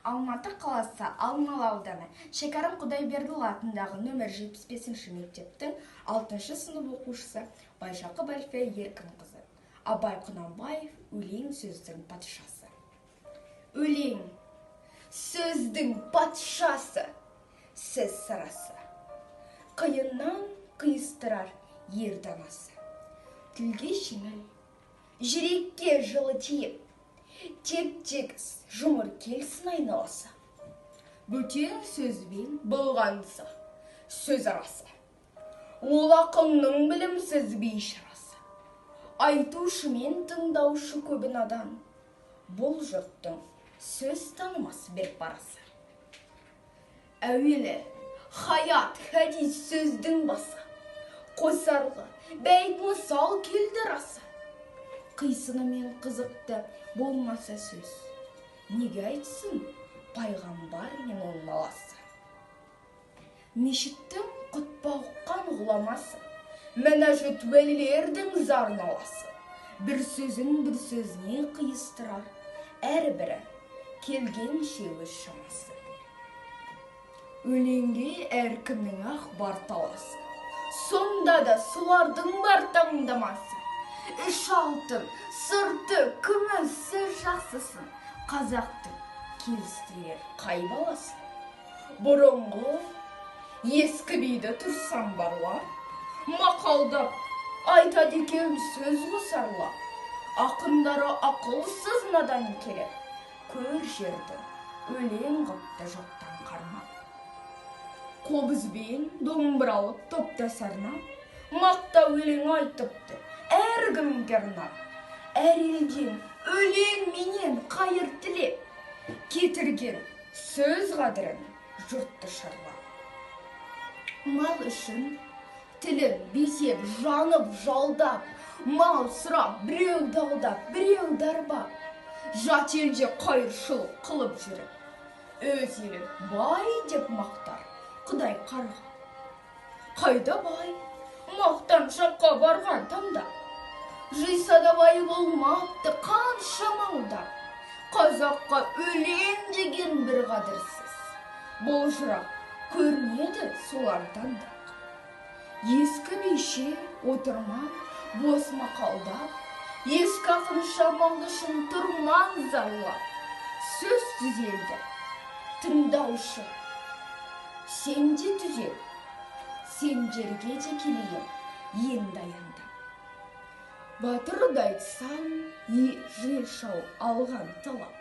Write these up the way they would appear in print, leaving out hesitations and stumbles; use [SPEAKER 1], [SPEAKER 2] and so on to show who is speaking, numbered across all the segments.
[SPEAKER 1] Алматы қаласы Алмалы ауданы Шекарым Құдайбердіұлы атындағы нөмір 75 мектептің 6 сынып оқушысы Байжақып Әлфия Еркінқызы. Абай Құнанбаев өлең сөздің патшасы. Өлең сөздің патшасы, сіз сырасы. Қиыннан қиыстырар ер данасы. Тілге жеңіл, жүрекке жылы тиіп, теп-тегіс жұмыр келсін айналасы. Бөтен сөзбен болғанса, сөз арасы. Ол ақынның білімсіз бейшарасы. Айтушы мен тыңдаушы көбі надан. Бұл жұрттың сөз танымас бір парасы. Әуелі хаят хадис сөздің басы. Қосарлы бәйт мысал келді расы. Қисынымен қызықты болмаса сөз. Неге айтсын пайғамбар мен оның баласы. Мешіттің құтпа ұққан ғұламасы, мінәжат уәлілердің зарналасы. Бір сөзін бір сөзіне қиыстырар, әрбірі келгенше өз шамасы. Өлеңге әркімнің ақ бар таласы, сонда да солардың бар таңдамасы. Үш алтын, сырты, күміс сөз жақсысын, қазақтың келістірер қай баласы. Бұрынғы ескі биді тұрсам барлар, мақалдап айтады екен сөз қосарлар. Ақындары ақылсыз надан келіп, көр жерді өлең қыпты жоқтан қармап. Қобызбен домбыралып топтасарна, мақта өлең айтыпты әркімге арнап. Әр елден өлең менен қайыр тілеп, кетірген сөз қадірін жұртты шарлап. Мал үшін тілін безеп, жанып, жалдап, мал сұрап, біреу далдап, біреу дарбап, жат елде қайыршылық қылып жүріп, өз елін бай деп мақтар Құдай қарға. Қайда бай, мақтаншаққа барған таңда, жиса да бай болмапты қанша малда. Қазаққа өлең деген бір қадірсіз, бұл жырақ көрінеді солардан да. Ескі бейше отырман бос мақалдап, ескі ақын шамал үшін тұрман зарлап. Сөз түзелді, тыңдаушы, сен де түзел, сен жерге де келейін, енді аянда. Батырды айтсам, жер шауып алған талап.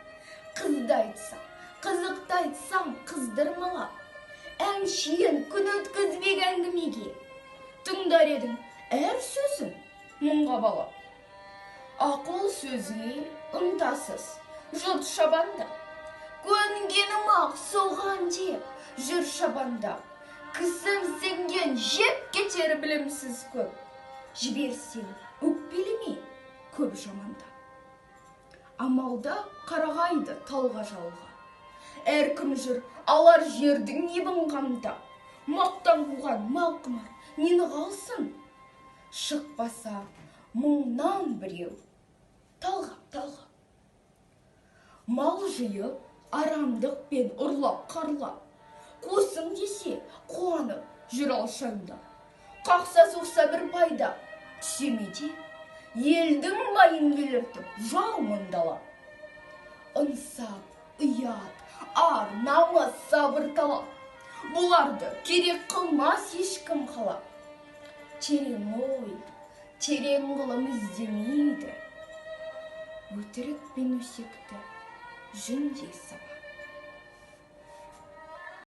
[SPEAKER 1] Қызды айтсам, қызықты айтсам, қыздырмалап. Әншейін күн өткізбек әңгімеге, тыңдар едің әр сөзін мұңға балап. Ақыл сөзге ынтасыз жұрт шабанда, көнгенім ақ соған деп жүр шабанда. Кісімсінген жеп кетер білімсіз көп, жіберсең өкпелеме көп жаманда. Амалда қарағайды талға жалға, әркім жүр алар жердің ебін қамда. Мақтан қуған мал құмар нені қалсын, шықпаса мұңнан біреу талғап. Мал жиып, арамдық пен ұрлап қарлап, қосым десе қуанып жүр алшаңда. Қақса соқса бір пайда түсемеде, елдің майын келіртіп жау мұндалап. Ынсап, ұят, ар, намыс, сабыр талап, бұларды керек қылмас ешкім қалап. Терең ой, терең ғылым іздемейді, өтірік пен өсекті жүндей сабап.